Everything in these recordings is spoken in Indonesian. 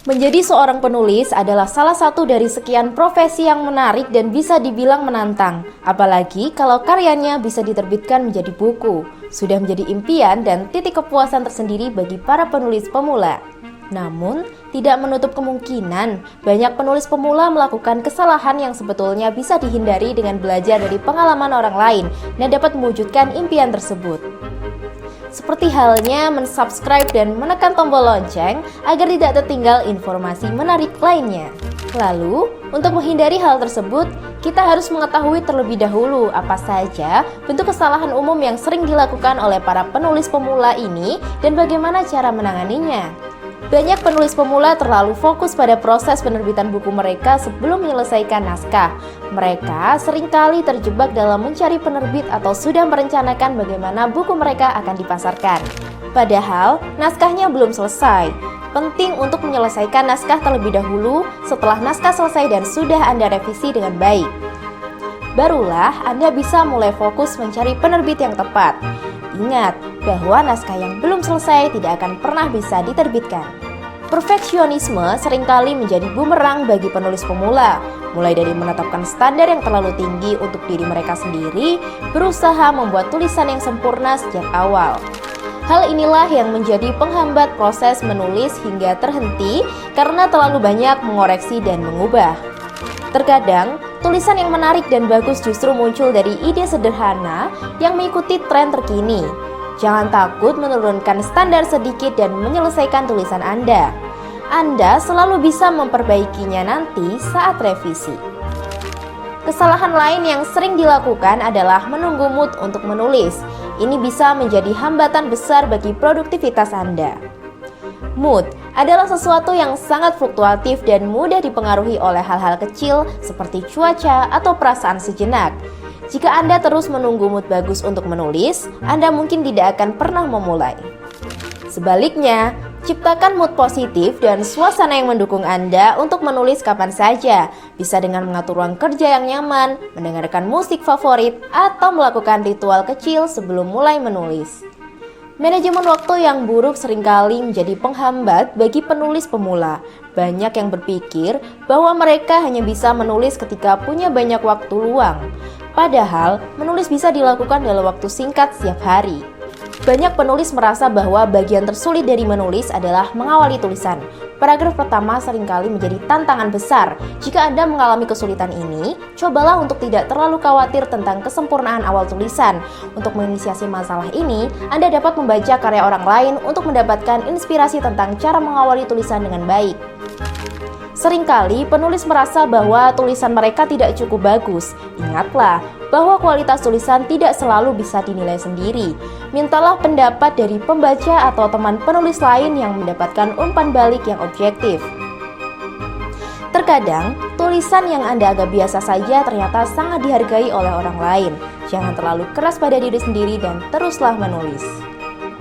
Menjadi seorang penulis adalah salah satu dari sekian profesi yang menarik dan bisa dibilang menantang. Apalagi kalau karyanya bisa diterbitkan menjadi buku. Sudah menjadi impian dan titik kepuasan tersendiri bagi para penulis pemula. Namun, tidak menutup kemungkinan banyak penulis pemula melakukan kesalahan yang sebetulnya bisa dihindari dengan belajar dari pengalaman orang lain dan dapat mewujudkan impian tersebut. Seperti halnya mensubscribe dan menekan tombol lonceng agar tidak tertinggal informasi menarik lainnya. Lalu, untuk menghindari hal tersebut, kita harus mengetahui terlebih dahulu apa saja bentuk kesalahan umum yang sering dilakukan oleh para penulis pemula ini dan bagaimana cara menanganinya. Banyak penulis pemula terlalu fokus pada proses penerbitan buku mereka sebelum menyelesaikan naskah. Mereka seringkali terjebak dalam mencari penerbit atau sudah merencanakan bagaimana buku mereka akan dipasarkan. Padahal, naskahnya belum selesai. Penting untuk menyelesaikan naskah terlebih dahulu setelah naskah selesai dan sudah Anda revisi dengan baik. Barulah Anda bisa mulai fokus mencari penerbit yang tepat. Ingat bahwa naskah yang belum selesai tidak akan pernah bisa diterbitkan. Perfeksionisme seringkali menjadi bumerang bagi penulis pemula, mulai dari menetapkan standar yang terlalu tinggi untuk diri mereka sendiri, berusaha membuat tulisan yang sempurna sejak awal. Hal inilah yang menjadi penghambat proses menulis hingga terhenti karena terlalu banyak mengoreksi dan mengubah. Terkadang, tulisan yang menarik dan bagus justru muncul dari ide sederhana yang mengikuti tren terkini. Jangan takut menurunkan standar sedikit dan menyelesaikan tulisan Anda. Anda selalu bisa memperbaikinya nanti saat revisi. Kesalahan lain yang sering dilakukan adalah menunggu mood untuk menulis. Ini bisa menjadi hambatan besar bagi produktivitas Anda. Mood adalah sesuatu yang sangat fluktuatif dan mudah dipengaruhi oleh hal-hal kecil seperti cuaca atau perasaan sejenak. Jika Anda terus menunggu mood bagus untuk menulis, Anda mungkin tidak akan pernah memulai. Sebaliknya, ciptakan mood positif dan suasana yang mendukung Anda untuk menulis kapan saja. Bisa dengan mengatur ruang kerja yang nyaman, mendengarkan musik favorit, atau melakukan ritual kecil sebelum mulai menulis. Manajemen waktu yang buruk seringkali menjadi penghambat bagi penulis pemula. Banyak yang berpikir bahwa mereka hanya bisa menulis ketika punya banyak waktu luang. Padahal, menulis bisa dilakukan dalam waktu singkat setiap hari. Banyak penulis merasa bahwa bagian tersulit dari menulis adalah mengawali tulisan. Paragraf pertama seringkali menjadi tantangan besar. Jika Anda mengalami kesulitan ini, cobalah untuk tidak terlalu khawatir tentang kesempurnaan awal tulisan. Untuk menginisiasi masalah ini, Anda dapat membaca karya orang lain untuk mendapatkan inspirasi tentang cara mengawali tulisan dengan baik. Seringkali penulis merasa bahwa tulisan mereka tidak cukup bagus. Ingatlah bahwa kualitas tulisan tidak selalu bisa dinilai sendiri. Mintalah pendapat dari pembaca atau teman penulis lain yang mendapatkan umpan balik yang objektif. Terkadang, tulisan yang Anda anggap biasa saja ternyata sangat dihargai oleh orang lain. Jangan terlalu keras pada diri sendiri dan teruslah menulis.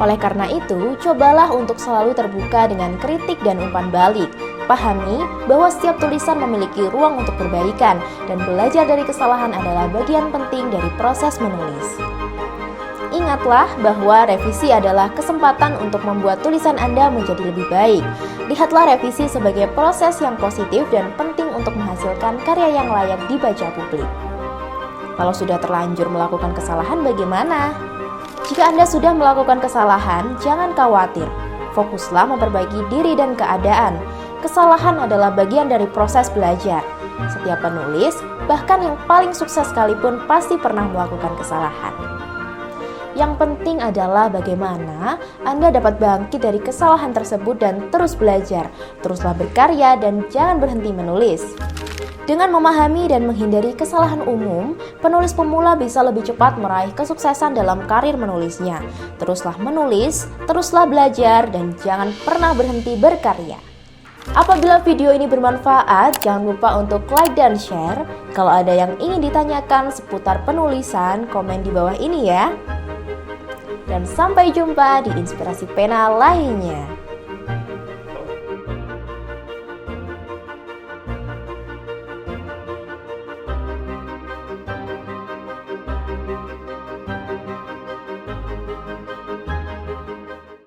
Oleh karena itu, cobalah untuk selalu terbuka dengan kritik dan umpan balik. Pahami bahwa setiap tulisan memiliki ruang untuk perbaikan dan belajar dari kesalahan adalah bagian penting dari proses menulis. Ingatlah bahwa revisi adalah kesempatan untuk membuat tulisan Anda menjadi lebih baik. Lihatlah revisi sebagai proses yang positif dan penting untuk menghasilkan karya yang layak dibaca publik. Kalau sudah terlanjur melakukan kesalahan, bagaimana? Jika Anda sudah melakukan kesalahan, jangan khawatir. Fokuslah memperbaiki diri dan keadaan. Kesalahan adalah bagian dari proses belajar. Setiap penulis, bahkan yang paling sukses sekalipun, pasti pernah melakukan kesalahan. Yang penting adalah bagaimana Anda dapat bangkit dari kesalahan tersebut dan terus belajar. Teruslah berkarya dan jangan berhenti menulis. Dengan memahami dan menghindari kesalahan umum, penulis pemula bisa lebih cepat meraih kesuksesan dalam karir menulisnya. Teruslah menulis, teruslah belajar, dan jangan pernah berhenti berkarya. Apabila video ini bermanfaat, jangan lupa untuk like dan share. Kalau ada yang ingin ditanyakan seputar penulisan, komen di bawah ini ya. Dan sampai jumpa di inspirasi pena lainnya.